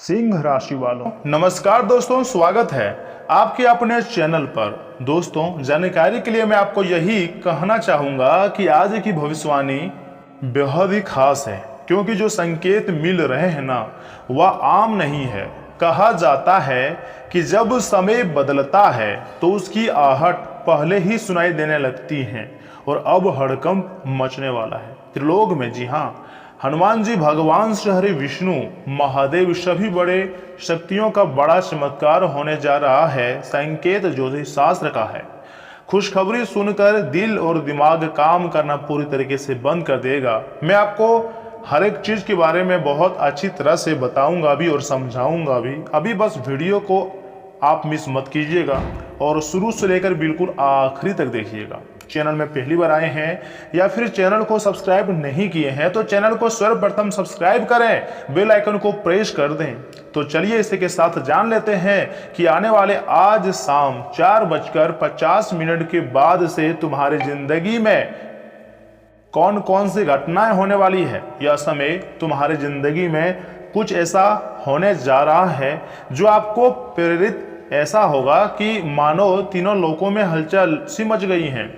सिंह राशि वालों, नमस्कार दोस्तों, स्वागत है आपके अपने चैनल पर। दोस्तों, जानकारी के लिए मैं आपको यही कहना चाहूंगा कि आज की भविष्यवाणी बेहद ही खास है, क्योंकि जो संकेत मिल रहे हैं ना, वह आम नहीं है। कहा जाता है कि जब समय बदलता है तो उसकी आहट पहले ही सुनाई देने लगती है और अब हड़कंप मचने वाला है त्रिलोक में। जी हाँ, हनुमान जी, भगवान श्री हरि विष्णु, महादेव, सभी बड़े शक्तियों का बड़ा चमत्कार होने जा रहा है। संकेत ज्योतिष शास्त्र का है। खुशखबरी सुनकर दिल और दिमाग काम करना पूरी तरीके से बंद कर देगा। मैं आपको हर एक चीज के बारे में बहुत अच्छी तरह से बताऊंगा भी और समझाऊंगा भी। अभी बस वीडियो को आप मिस मत कीजिएगा और शुरू से लेकर बिल्कुल आखिरी तक देखिएगा। चैनल में पहली बार आए हैं या फिर चैनल को सब्सक्राइब नहीं किए हैं तो चैनल को सर्वप्रथम सब्सक्राइब करें, बेल आइकन को प्रेस कर दें। तो चलिए इसी के साथ जान लेते हैं कि आने वाले आज शाम 4:50 के बाद से तुम्हारी जिंदगी में कौन कौन सी घटनाएं होने वाली है। यह समय तुम्हारी जिंदगी में कुछ ऐसा होने जा रहा है जो आपको प्रेरित ऐसा होगा कि मानो तीनों लोकों में हलचल सी मच गई है।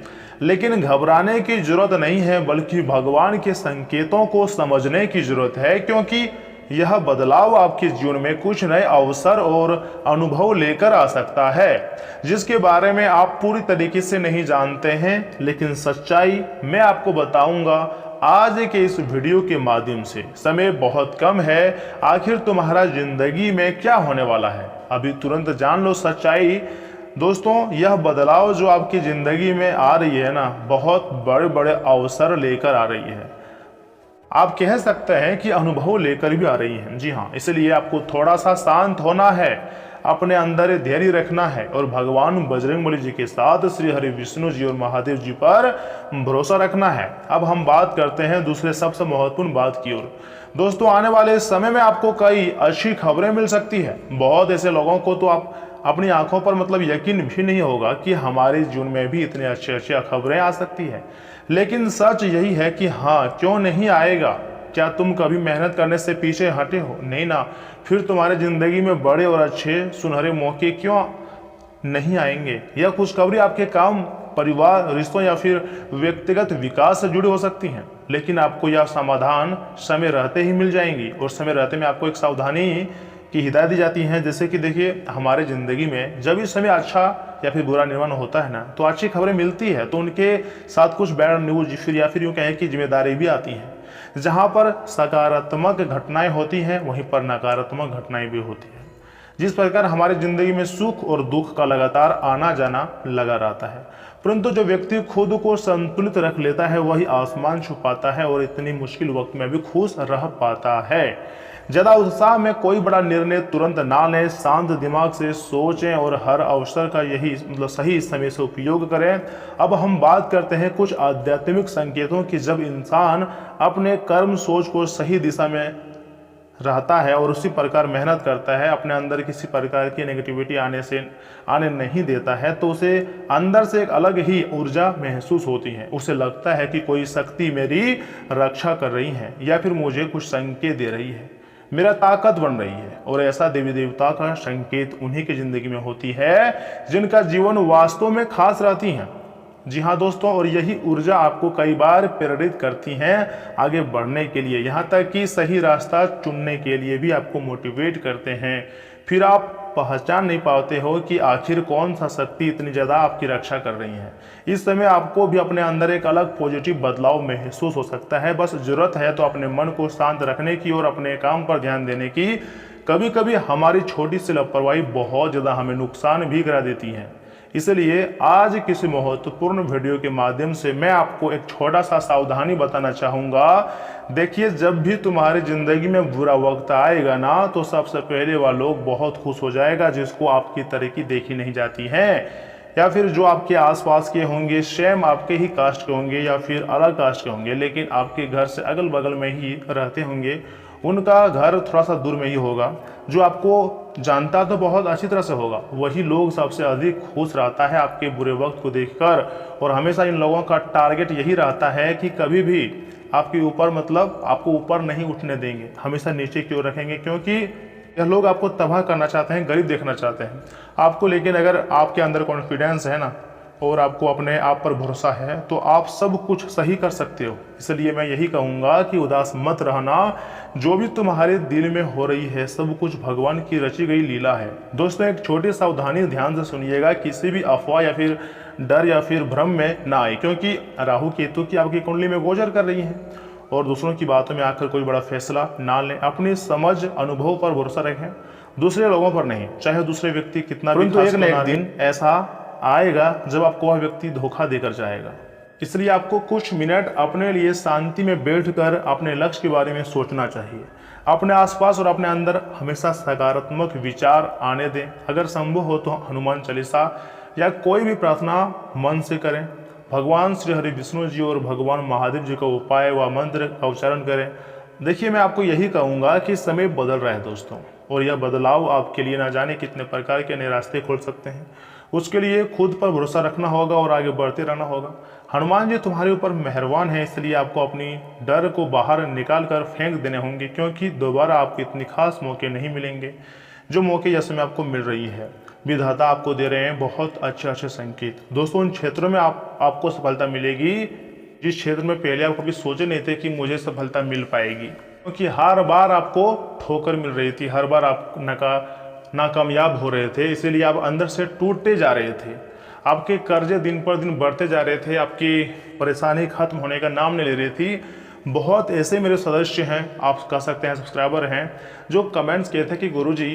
लेकिन घबराने की जरूरत नहीं है, बल्कि भगवान के संकेतों को समझने की जरूरत है, क्योंकि यह बदलाव आपके जीवन में कुछ नए अवसर और अनुभव लेकर आ सकता है जिसके बारे में आप पूरी तरीके से नहीं जानते हैं। लेकिन सच्चाई मैं आपको बताऊंगा आज के इस वीडियो के माध्यम से। समय बहुत कम है, आखिर तुम्हारा जिंदगी में क्या होने वाला है, अभी तुरंत जान लो सच्चाई। दोस्तों, यह बदलाव जो आपकी जिंदगी में आ रही है ना, बहुत बड़े बड़े अवसर लेकर आ रही है। आप कह सकते हैं कि अनुभव लेकर भी आ रही है। जी हाँ, इसलिए आपको थोड़ा सा शांत होना है, अपने अंदर धैर्य रखना है और भगवान बजरंगबली जी के साथ श्री हरि विष्णु जी और महादेव जी पर भरोसा रखना है। अब हम बात करते हैं दूसरे सबसे महत्वपूर्ण बात की ओर। दोस्तों, आने वाले समय में आपको कई अच्छी खबरें मिल सकती है। बहुत ऐसे लोगों को तो आप अपनी आंखों पर यकीन भी नहीं होगा कि हमारे जीवन में भी इतने अच्छी खबरें आ सकती है। लेकिन सच यही है कि हाँ, क्यों नहीं आएगा। क्या तुम कभी मेहनत करने से पीछे हटे हो? नहीं ना। फिर तुम्हारे जिंदगी में बड़े और अच्छे सुनहरे मौके क्यों नहीं आएंगे? यह खुशखबरी आपके काम, परिवार, रिश्तों या फिर व्यक्तिगत विकास से जुड़ी हो सकती हैं। लेकिन आपको यह समाधान समय रहते ही मिल जाएंगी और समय रहते में आपको एक सावधानी की हिदायत दी जाती है। जैसे कि देखिए, हमारे ज़िंदगी में जब इस समय अच्छा या फिर बुरा निर्माण होता है ना, तो अच्छी खबरें मिलती है, तो उनके साथ कुछ बैड न्यूज फिर या फिर यूँ कहें कि जिम्मेदारी भी आती है। जहाँ पर सकारात्मक घटनाएं होती हैं, वहीं पर नकारात्मक घटनाएं भी होती हैं। जिस प्रकार हमारी ज़िंदगी में सुख और दुख का लगातार आना जाना लगा रहता है, परंतु जो व्यक्ति खुद को संतुलित रख लेता है वही आसमान छुपाता है और इतनी मुश्किल वक्त में भी खुश रह पाता है। ज़्यादा उत्साह में कोई बड़ा निर्णय तुरंत ना लें, शांत दिमाग से सोचें और हर अवसर का यही सही समय से उपयोग करें। अब हम बात करते हैं कुछ आध्यात्मिक संकेतों की। जब इंसान अपने कर्म सोच को सही दिशा में रहता है और उसी प्रकार मेहनत करता है, अपने अंदर किसी प्रकार की नेगेटिविटी आने नहीं देता है, तो उसे अंदर से एक अलग ही ऊर्जा महसूस होती है। उसे लगता है कि कोई शक्ति मेरी रक्षा कर रही है या फिर मुझे कुछ संकेत दे रही है, मेरा ताकत बन रही है। और ऐसा देवी देवता का संकेत उन्हीं की जिंदगी में होती है जिनका जीवन वास्तव में खास रहती है। जी हाँ दोस्तों, और यही ऊर्जा आपको कई बार प्रेरित करती हैं आगे बढ़ने के लिए, यहाँ तक कि सही रास्ता चुनने के लिए भी आपको मोटिवेट करते हैं। फिर आप पहचान नहीं पाते हो कि आखिर कौन सा शक्ति इतनी ज़्यादा आपकी रक्षा कर रही है। इस समय आपको भी अपने अंदर एक अलग पॉजिटिव बदलाव महसूस हो सकता है। बस ज़रूरत है तो अपने मन को शांत रखने की और अपने काम पर ध्यान देने की। कभी कभी हमारी छोटी सी लापरवाही बहुत ज़्यादा हमें नुकसान भी करा देती है। इसलिए आज किसी महत्वपूर्ण वीडियो के माध्यम से मैं आपको एक छोटा सा सावधानी बताना चाहूँगा। देखिए, जब भी तुम्हारी ज़िंदगी में बुरा वक्त आएगा ना, तो सबसे पहले वह लोग बहुत खुश हो जाएगा जिसको आपकी तरक्की देखी नहीं जाती है, या फिर जो आपके आसपास के होंगे, सेम आपके ही कास्ट के होंगे या फिर अलग कास्ट के होंगे, लेकिन आपके घर से अगल बगल में ही रहते होंगे। उनका घर थोड़ा सा दूर में ही होगा। जो आपको जानता तो बहुत अच्छी तरह से होगा, वही लोग सबसे अधिक खुश रहता है आपके बुरे वक्त को देखकर। और हमेशा इन लोगों का टारगेट यही रहता है कि कभी भी आपके ऊपर आपको ऊपर नहीं उठने देंगे, हमेशा नीचे की ओर रखेंगे, क्योंकि यह लोग आपको तबाह करना चाहते हैं, गरीब देखना चाहते हैं आपको। लेकिन अगर आपके अंदर कॉन्फिडेंस है ना और आपको अपने आप पर भरोसा है तो आप सब कुछ सही कर सकते हो। इसलिए मैं यही कहूँगा कि उदास मत रहना। जो भी तुम्हारे दिल में हो रही है सब कुछ भगवान की रची गई लीला है। दोस्तों एक छोटी सावधानी ध्यान से सुनिएगा, किसी भी अफवाह या फिर डर या फिर भ्रम में ना आए, क्योंकि राहु केतु की आपकी कुंडली में गोचर कर रही है। और दूसरों की बातों में आकर कोई बड़ा फैसला ना लें। अपनी समझ अनुभव पर भरोसा रखें, दूसरे लोगों पर नहीं, चाहे दूसरे व्यक्ति कितना भी। एक न एक दिन ऐसा आएगा जब आपको वह व्यक्ति धोखा देकर जाएगा। इसलिए आपको कुछ मिनट अपने लिए शांति में बैठकर अपने लक्ष्य के बारे में सोचना चाहिए। अपने आसपास और अपने अंदर हमेशा सकारात्मक विचार आने दें। अगर संभव हो तो हनुमान चालीसा या कोई भी प्रार्थना मन से करें। भगवान श्री हरि विष्णु जी और भगवान महादेव जी का उपाय व मंत्र का उच्चारण करें। देखिए मैं आपको यही कहूँगा कि समय बदल रहा है दोस्तों, और यह बदलाव आपके लिए ना जाने कितने प्रकार के नए रास्ते खोल सकते हैं। उसके लिए खुद पर भरोसा रखना होगा और आगे बढ़ते रहना होगा। हनुमान जी तुम्हारे ऊपर मेहरबान हैं, इसलिए आपको अपनी डर को बाहर निकाल कर फेंक देने होंगे, क्योंकि दोबारा आपको इतनी खास मौके नहीं मिलेंगे जो मौके यह समय आपको मिल रही है। विधाता आपको दे रहे हैं बहुत अच्छे संकेत। दोस्तों उन क्षेत्रों में आपको सफलता मिलेगी जिस क्षेत्र में पहले आप कभी सोचे नहीं थे कि मुझे सफलता मिल पाएगी, क्योंकि हर बार आपको ठोकर मिल रही थी, हर बार आप नाकामयाब हो रहे थे, इसीलिए आप अंदर से टूटते जा रहे थे। आपके कर्जे दिन पर दिन बढ़ते जा रहे थे, आपकी परेशानी खत्म होने का नाम नहीं ले रही थी। बहुत ऐसे मेरे सदस्य हैं, आप कह सकते हैं सब्सक्राइबर हैं, जो कमेंट्स किए थे कि गुरुजी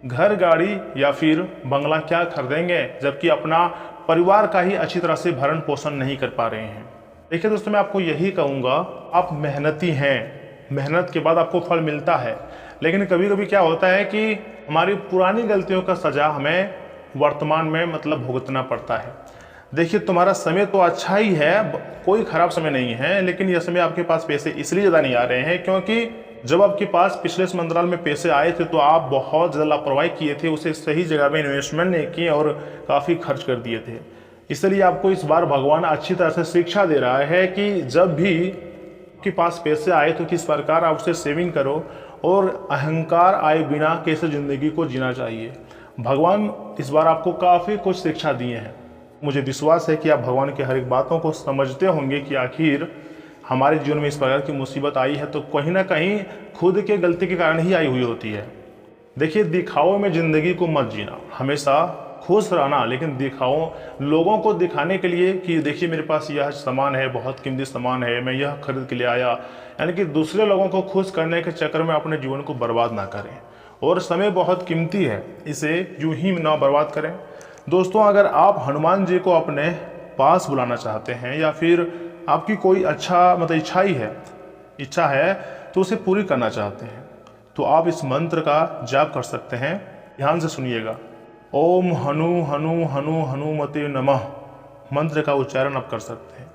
घर गाड़ी या फिर बंगला क्या खरीदेंगे, जबकि अपना परिवार का ही अच्छी तरह से भरण पोषण नहीं कर पा रहे हैं। देखिए दोस्तों मैं आपको यही कहूँगा, आप मेहनती हैं, मेहनत के बाद आपको फल मिलता है। लेकिन कभी कभी क्या होता है कि हमारी पुरानी गलतियों का सजा हमें वर्तमान में मतलब भुगतना पड़ता है। देखिए तुम्हारा समय तो अच्छा ही है, कोई खराब समय नहीं है, लेकिन यह समय आपके पास पैसे इसलिए ज़्यादा नहीं आ रहे हैं क्योंकि जब आपके पास पिछले समंतराल में पैसे आए थे तो आप बहुत ज़्यादा लापरवाही किए थे, उसे सही जगह में इन्वेस्टमेंट नहीं किए और काफ़ी खर्च कर दिए थे। इसलिए आपको इस बार भगवान अच्छी तरह से शिक्षा दे रहा है कि जब भी आपके पास पैसे आए तो किस प्रकार आप उसे सेविंग करो और अहंकार आए बिना कैसे ज़िंदगी को जीना चाहिए। भगवान इस बार आपको काफ़ी कुछ शिक्षा दिए हैं। मुझे विश्वास है कि आप भगवान की हर एक बातों को समझते होंगे कि आखिर हमारे जीवन में इस प्रकार की मुसीबत आई है तो कहीं ना कहीं खुद के गलती के कारण ही आई हुई होती है। देखिए दिखाओ में ज़िंदगी को मत जीना, हमेशा खुश रहना, लेकिन दिखाओ लोगों को दिखाने के लिए कि देखिए मेरे पास यह सामान है, बहुत कीमती सामान है, मैं यह खरीद के लिए आया, यानी कि दूसरे लोगों को खुश करने के चक्कर में अपने जीवन को बर्बाद ना करें। और समय बहुत कीमती है, इसे यूं ही ना बर्बाद करें। दोस्तों अगर आप हनुमान जी को अपने पास बुलाना चाहते हैं या फिर आपकी कोई इच्छा है तो उसे पूरी करना चाहते हैं तो आप इस मंत्र का जाप कर सकते हैं। ध्यान से सुनिएगा, ओम हनु हनु हनु हनुमते नमः मंत्र का उच्चारण आप कर सकते हैं।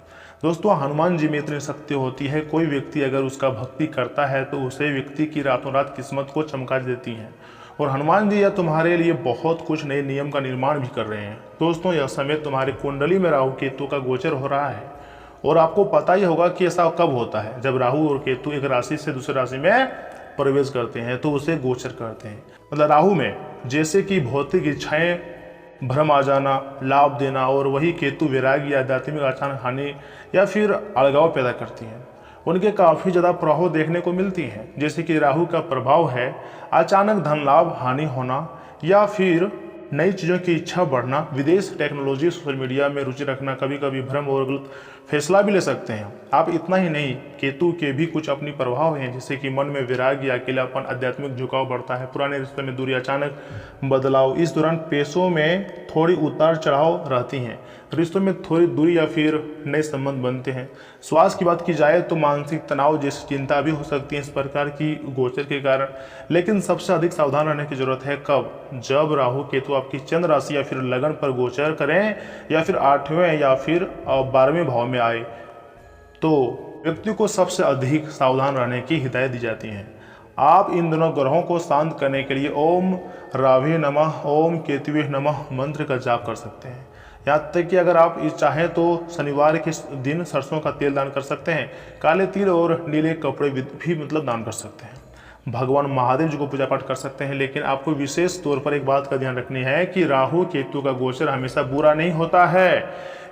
दोस्तों हनुमान जी में इतनी शक्ति होती है, कोई व्यक्ति अगर उसका भक्ति करता है तो उसे व्यक्ति की रातों रात किस्मत को चमका देती हैं। और हनुमान जी यह तुम्हारे लिए बहुत कुछ नए नियम का निर्माण भी कर रहे हैं। दोस्तों यह समय तुम्हारी कुंडली में राहु केतु का गोचर हो रहा है और आपको पता ही होगा कि ऐसा कब होता है, जब राहु और केतु एक राशि से दूसरी राशि में प्रवेश करते हैं तो उसे गोचर करते हैं। मतलब राहु में जैसे कि भौतिक इच्छाएं, भ्रम आ जाना, लाभ देना, और वही केतु वैराग्य, आध्यात्मिक अचानक हानि या फिर अलगाव पैदा करती हैं। उनके काफ़ी ज़्यादा प्रभाव देखने को मिलती हैं, जैसे कि राहु का प्रभाव है अचानक धन लाभ, हानि होना या फिर नई चीज़ों की इच्छा बढ़ना, विदेश, टेक्नोलॉजी, सोशल मीडिया में रुचि रखना, कभी कभी भ्रम और गलत फैसला भी ले सकते हैं आप। इतना ही नहीं, केतु के भी कुछ अपनी प्रभाव हैं, जैसे कि मन में वैराग्य, अकेलापन, आध्यात्मिक झुकाव बढ़ता है, पुराने रिश्ते में दूरी, अचानक बदलाव। इस दौरान पैसों में थोड़ी उतार चढ़ाव रहती हैं, रिश्तों में थोड़ी दूरी या फिर नए संबंध बनते हैं। स्वास्थ्य की बात की जाए तो मानसिक तनाव जैसी चिंता भी हो सकती है इस प्रकार की गोचर के कारण। लेकिन सबसे अधिक सावधान रहने की जरूरत है कब, जब राहु केतु आपकी चंद्र राशि या फिर लगन पर गोचर करें या फिर 8वें या फिर 12वें भाव में आए, तो व्यक्ति को सबसे अधिक सावधान रहने की हिदायत दी जाती है। आप इन दोनों ग्रहों को शांत करने के लिए ओम रावे नमः, ओम केतुवे नमः मंत्र का जाप कर सकते हैं। यहाँ तक कि अगर आप चाहें तो शनिवार के दिन सरसों का तेल दान कर सकते हैं, काले तिल और नीले कपड़े भी दान कर सकते हैं। भगवान महादेव जी को पूजा पाठ कर सकते हैं। लेकिन आपको विशेष तौर पर एक बात का ध्यान रखनी है कि राहु केतु का गोचर हमेशा बुरा नहीं होता है,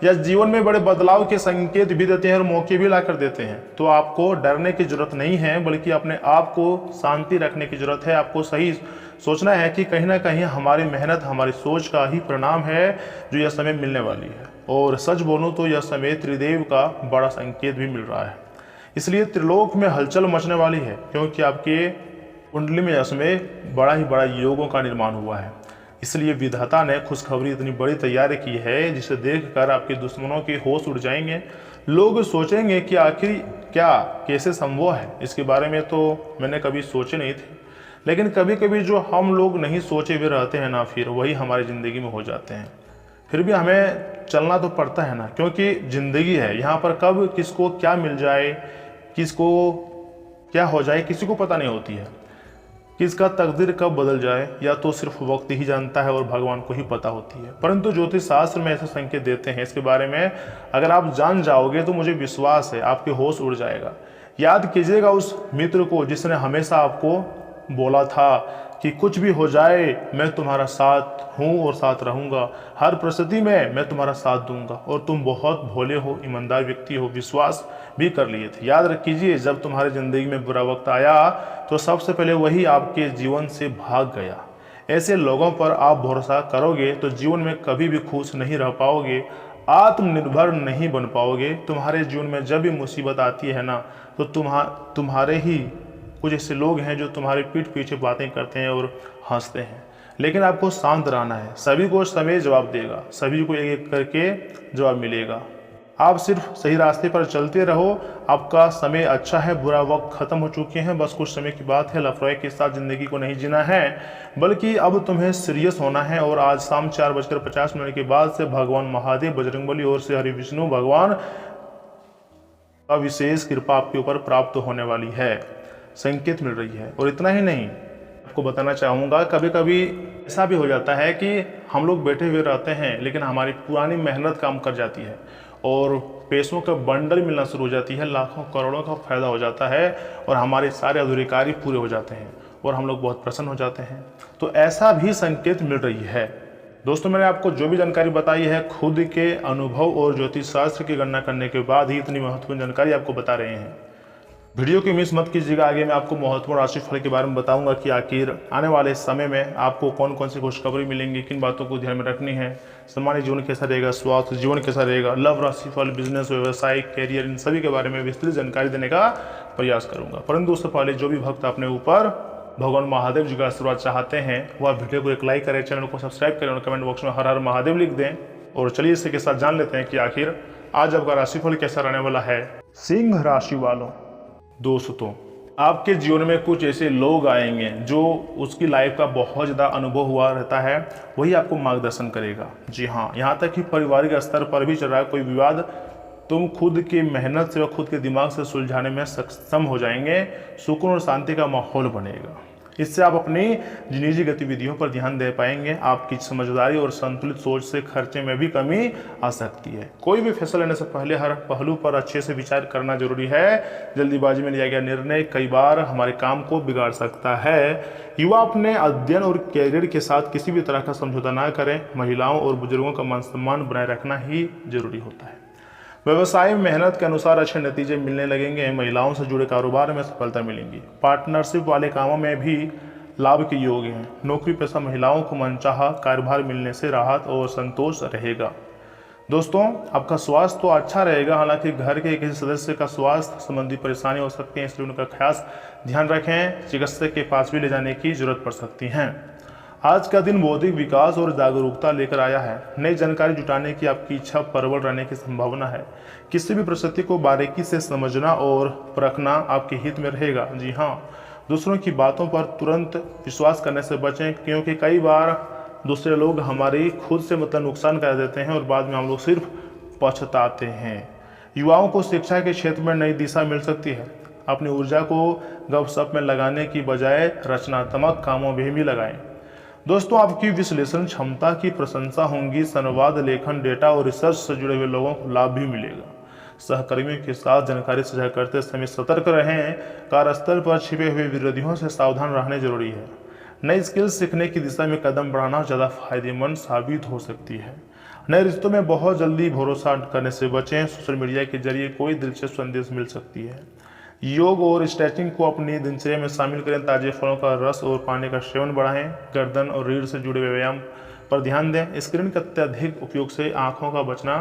या जीवन में बड़े बदलाव के संकेत भी देते हैं और मौके भी ला कर देते हैं। तो आपको डरने की जरूरत नहीं है, बल्कि अपने आप को शांति रखने की जरूरत है। आपको सही सोचना है कि कहीं ना कहीं हमारी मेहनत, हमारी सोच का ही परिणाम है जो यह समय मिलने वाली है। और सच बोलूं तो यह समय त्रिदेव का बड़ा संकेत भी मिल रहा है, इसलिए त्रिलोक में हलचल मचने वाली है, क्योंकि आपके कुंडली में इसमें बड़ा ही बड़ा योगों का निर्माण हुआ है। इसलिए विधाता ने खुशखबरी इतनी बड़ी तैयारी की है जिसे देखकर आपके दुश्मनों के होश उड़ जाएंगे। लोग सोचेंगे कि आखिर क्या कैसे संभव है, इसके बारे में तो मैंने कभी सोचे नहीं थे। लेकिन कभी कभी जो हम लोग नहीं सोचे हुए रहते हैं ना, फिर वही हमारी ज़िंदगी में हो जाते हैं। फिर भी हमें चलना तो पड़ता है ना, क्योंकि ज़िंदगी है। यहाँ पर कब किसको क्या मिल जाए, किसको क्या हो जाए, किसी को पता नहीं होती है। किसका तकदीर कब बदल जाए या तो सिर्फ वक्त ही जानता है और भगवान को ही पता होती है। परंतु ज्योतिष शास्त्र में ऐसे संकेत देते हैं, इसके बारे में अगर आप जान जाओगे तो मुझे विश्वास है आपके होश उड़ जाएगा। याद कीजिएगा उस मित्र को जिसने हमेशा आपको बोला था कि कुछ भी हो जाए मैं तुम्हारा साथ हूँ और साथ रहूँगा, हर परिस्थिति में मैं तुम्हारा साथ दूंगा। और तुम बहुत भोले हो, ईमानदार व्यक्ति हो, विश्वास भी कर लिए थे। याद रखिए, जब तुम्हारी ज़िंदगी में बुरा वक्त आया तो सबसे पहले वही आपके जीवन से भाग गया। ऐसे लोगों पर आप भरोसा करोगे तो जीवन में कभी भी खुश नहीं रह पाओगे, आत्मनिर्भर नहीं बन पाओगे। तुम्हारे जीवन में जब भी मुसीबत आती है ना, तो तुम्हारे ही कुछ ऐसे लोग हैं जो तुम्हारे पीठ पीछे बातें करते हैं और हंसते हैं। लेकिन आपको शांत रहना है, सभी को समय जवाब देगा, सभी को एक एक करके जवाब मिलेगा। आप सिर्फ सही रास्ते पर चलते रहो, आपका समय अच्छा है, बुरा वक्त खत्म हो चुके हैं, बस कुछ समय की बात है। लफड़े के साथ ज़िंदगी को नहीं जीना है, बल्कि अब तुम्हें सीरियस होना है। और आज शाम 4:50 के बाद से भगवान महादेव, बजरंगबली और श्री हरि विष्णु भगवान का विशेष कृपा आपके ऊपर प्राप्त होने वाली है, संकेत मिल रही है। और इतना ही नहीं, आपको बताना चाहूँगा, कभी कभी ऐसा भी हो जाता है कि हम लोग बैठे हुए रहते हैं लेकिन हमारी पुरानी मेहनत काम कर जाती है और पैसों का बंडल मिलना शुरू हो जाती है, लाखों करोड़ों का फायदा हो जाता है और हमारे सारे अधूरे कार्य पूरे हो जाते हैं और हम लोग बहुत प्रसन्न हो जाते हैं। तो ऐसा भी संकेत मिल रही है। दोस्तों, मैंने आपको जो भी जानकारी बताई है खुद के अनुभव और ज्योतिष शास्त्र की गणना करने के बाद ही इतनी महत्वपूर्ण जानकारी आपको बता रहे हैं। वीडियो की मिस मत कीजिएगा। आगे मैं आपको महत्वपूर्ण राशिफल के बारे में बताऊंगा कि आखिर आने वाले समय में आपको कौन कौन सी खुशखबरी मिलेंगी, किन बातों को ध्यान में रखनी है, सामान्य जीवन कैसा रहेगा, स्वास्थ्य जीवन कैसा रहेगा, लव राशिफल, बिजनेस, व्यवसाय, कैरियर, इन सभी के बारे में विस्तृत जानकारी देने का प्रयास करूंगा। परंतु उससे पहले जो भी भक्त अपने ऊपर भगवान महादेव जी का आशीर्वाद चाहते हैं वह वीडियो को एक लाइक करें, चैनल को सब्सक्राइब करें और कमेंट बॉक्स में हर हर महादेव लिख दें। और चलिए इसी के साथ जान लेते हैं कि आखिर आज आपका राशिफल कैसा रहने वाला है। सिंह राशि वालों, दोस्तों, आपके जीवन में कुछ ऐसे लोग आएंगे जो उसकी लाइफ का बहुत ज़्यादा अनुभव हुआ रहता है, वही आपको मार्गदर्शन करेगा। जी हाँ, यहाँ तक कि पारिवारिक स्तर पर भी चल रहा है कोई विवाद, तुम खुद की मेहनत से और खुद के दिमाग से सुलझाने में सक्षम हो जाएंगे। सुकून और शांति का माहौल बनेगा। इससे आप अपनी निजी गतिविधियों पर ध्यान दे पाएंगे। आपकी समझदारी और संतुलित सोच से खर्चे में भी कमी आ सकती है। कोई भी फैसला लेने से पहले हर पहलू पर अच्छे से विचार करना जरूरी है। जल्दीबाजी में लिया गया निर्णय कई बार हमारे काम को बिगाड़ सकता है। युवा अपने अध्ययन और कैरियर के साथ किसी भी तरह का समझौता ना करें। महिलाओं और बुजुर्गों का मान सम्मान बनाए रखना ही जरूरी होता है। व्यवसाय में मेहनत के अनुसार अच्छे नतीजे मिलने लगेंगे। महिलाओं से जुड़े कारोबार में सफलता मिलेंगी। पार्टनरशिप वाले कामों में भी लाभ के योग हैं। नौकरी पेशा महिलाओं को मनचाहा कार्यभार मिलने से राहत और संतोष रहेगा। दोस्तों, आपका स्वास्थ्य तो अच्छा रहेगा, हालांकि घर के किसी सदस्य का स्वास्थ्य संबंधी परेशानी हो सकती है, इसलिए उनका खास ध्यान रखें। चिकित्सक के पास भी ले जाने की जरूरत पड़ सकती है। आज का दिन बौद्धिक विकास और जागरूकता लेकर आया है। नई जानकारी जुटाने की आपकी इच्छा प्रबल रहने की संभावना है। किसी भी परिस्थिति को बारीकी से समझना और परखना आपके हित में रहेगा। जी हाँ, दूसरों की बातों पर तुरंत विश्वास करने से बचें, क्योंकि कई बार दूसरे लोग हमारी खुद से नुकसान कर देते हैं और बाद में हम लोग सिर्फ पछताते हैं। युवाओं को शिक्षा के क्षेत्र में नई दिशा मिल सकती है। अपनी ऊर्जा को गपशप में लगाने की बजाय रचनात्मक कामों में भी लगाएं। दोस्तों, आपकी विश्लेषण क्षमता की प्रशंसा होगी। संवाद, लेखन, डेटा और रिसर्च से जुड़े हुए लोगों को लाभ भी मिलेगा। सहकर्मियों के साथ जानकारी साझा करते समय सतर्क रहें। कार्यस्थल पर छिपे हुए विरोधियों से सावधान रहने जरूरी है। नई स्किल्स सीखने की दिशा में कदम बढ़ाना ज़्यादा फायदेमंद साबित हो सकती है। नए रिश्तों में बहुत जल्दी भरोसा करने से बचें। सोशल मीडिया के जरिए कोई दिलचस्प संदेश मिल सकती है। योग और स्ट्रेचिंग को अपनी दिनचर्या में शामिल करें। ताजे फलों का रस और पानी का सेवन बढ़ाएं। गर्दन और रीढ़ से जुड़े व्यायाम पर ध्यान दें। स्क्रीन के अत्यधिक उपयोग से आंखों का बचना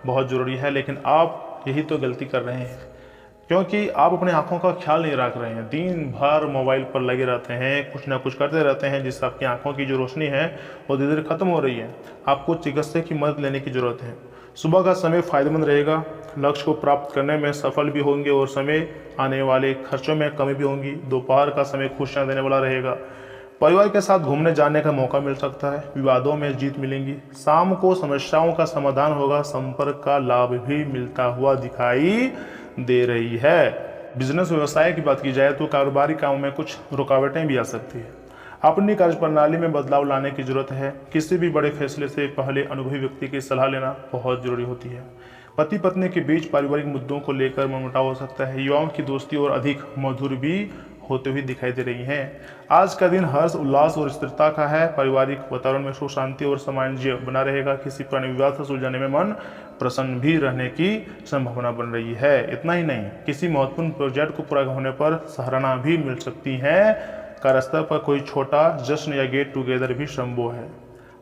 बहुत जरूरी है, लेकिन आप यही तो गलती कर रहे हैं, क्योंकि आप अपने आंखों का ख्याल नहीं रख रहे हैं। दिन भर मोबाइल पर लगे रहते हैं, कुछ ना कुछ करते रहते हैं, जिससे आपकी आंखों की जो रोशनी है वो धीरे धीरे खत्म हो रही है। आपको चिकित्सक की मदद लेने की जरूरत है। सुबह का समय फायदेमंद रहेगा। लक्ष्य को प्राप्त करने में सफल भी होंगे और समय आने वाले खर्चों में कमी भी होंगी। दोपहर का समय खुशियां देने वाला रहेगा। परिवार के साथ घूमने जाने का मौका मिल सकता है। विवादों में जीत मिलेंगी। शाम को समस्याओं का समाधान होगा। संपर्क का लाभ भी मिलता हुआ दिखाई दे रही है। बिजनेस व्यवसाय की बात की जाए तो कारोबारी कामों में कुछ रुकावटें भी आ सकती है। अपनी कार्यप्रणाली में बदलाव लाने की जरूरत है। किसी भी बड़े फैसले से पहले अनुभवी व्यक्ति की सलाह लेना बहुत जरूरी होती है। पति पत्नी के बीच पारिवारिक मुद्दों को लेकर मनमुटाव हो सकता है। युवाओं की दोस्ती और अधिक मधुर भी होते हुए दिखाई दे रही हैं। आज का दिन हर्ष, उल्लास और स्थिरता का है। पारिवारिक वातावरण में सुख शांति और सामंजस्य बना रहेगा। किसी पुराने विवाद से सुलझाने में मन प्रसन्न भी रहने की संभावना बन रही है। इतना ही नहीं, किसी महत्वपूर्ण प्रोजेक्ट को पूरा होने पर सराहना भी मिल सकती है। कार्यस्थल पर कोई छोटा जश्न या गेट टुगेदर भी संभव है।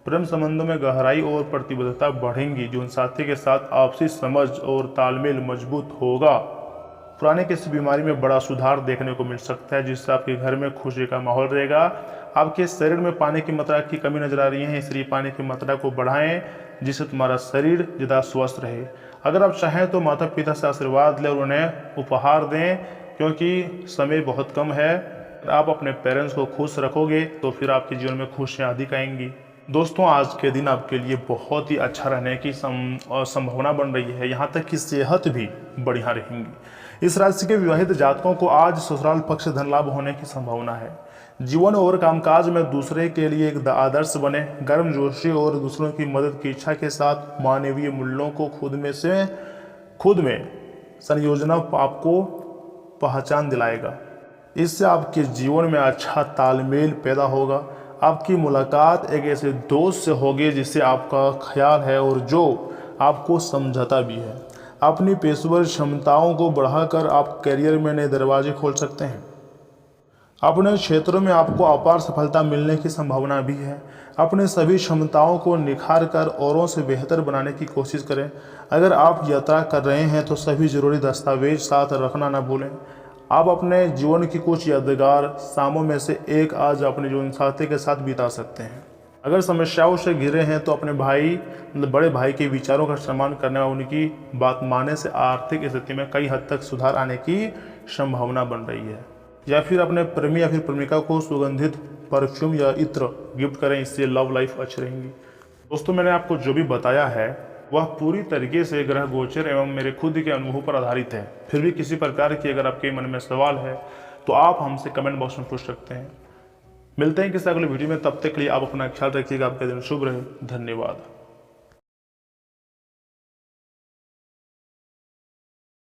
प्रेम संबंधों में गहराई और प्रतिबद्धता बढ़ेंगी। जीवन साथी के साथ आपसी समझ और तालमेल मजबूत होगा। पुराने किसी बीमारी में बड़ा सुधार देखने को मिल सकता है, जिससे आपके घर में खुशी का माहौल रहेगा। आपके शरीर में पानी की मात्रा की कमी नजर आ रही है, इसलिए पानी की मात्रा को बढ़ाएं, जिससे तुम्हारा शरीर ज़्यादा स्वस्थ रहे। अगर आप चाहें तो माता पिता से आशीर्वाद लें और उन्हें उपहार दें, क्योंकि समय बहुत कम है। आप अपने पेरेंट्स को खुश रखोगे तो फिर आपके जीवन में खुशियाँ अधिक आएंगी। दोस्तों, आज के दिन आपके लिए बहुत ही अच्छा रहने की संभावना बन रही है। यहाँ तक कि सेहत भी बढ़िया रहेंगी। इस राशि के विवाहित जातकों को आज ससुराल पक्ष से धन लाभ होने की संभावना है। जीवन और कामकाज में दूसरे के लिए एक आदर्श बने। गर्मजोशी और दूसरों की मदद की इच्छा के साथ मानवीय मूल्यों को खुद में संयोजना आपको पहचान दिलाएगा। इससे आपके जीवन में अच्छा तालमेल पैदा होगा। आपकी मुलाकात एक ऐसे दोस्त से होगी जिससे आपका ख्याल है और जो आपको समझाता भी है। अपनी पेशेवर क्षमताओं को बढ़ाकर आप करियर में नए दरवाजे खोल सकते हैं। अपने क्षेत्रों में आपको अपार सफलता मिलने की संभावना भी है। अपने सभी क्षमताओं को निखार कर औरों से बेहतर बनाने की कोशिश करें। अगर आप यात्रा कर रहे हैं तो सभी जरूरी दस्तावेज साथ रखना न भूलें। आप अपने जीवन की कुछ यादगार शामों में से एक आज अपने जीवन साथी के साथ बिता सकते हैं। अगर समस्याओं से घिरे हैं तो अपने बड़े भाई के विचारों का सम्मान करने और उनकी बात मानने से आर्थिक स्थिति में कई हद तक सुधार आने की संभावना बन रही है। या फिर अपने प्रेमी या फिर प्रेमिका को सुगंधित परफ्यूम या इत्र गिफ्ट करें, इससे लव लाइफ अच्छी रहेंगी। दोस्तों, मैंने आपको जो भी बताया है वह पूरी तरीके से ग्रह गोचर एवं मेरे खुद के अनुभव पर आधारित है। फिर भी किसी प्रकार की अगर आपके मन में सवाल है तो आप हमसे कमेंट बॉक्स में पूछ सकते हैं। मिलते हैं किसी अगले वीडियो में, तब तक के लिए आप अपना ख्याल रखिएगा। आपका दिन शुभ रहे। धन्यवाद।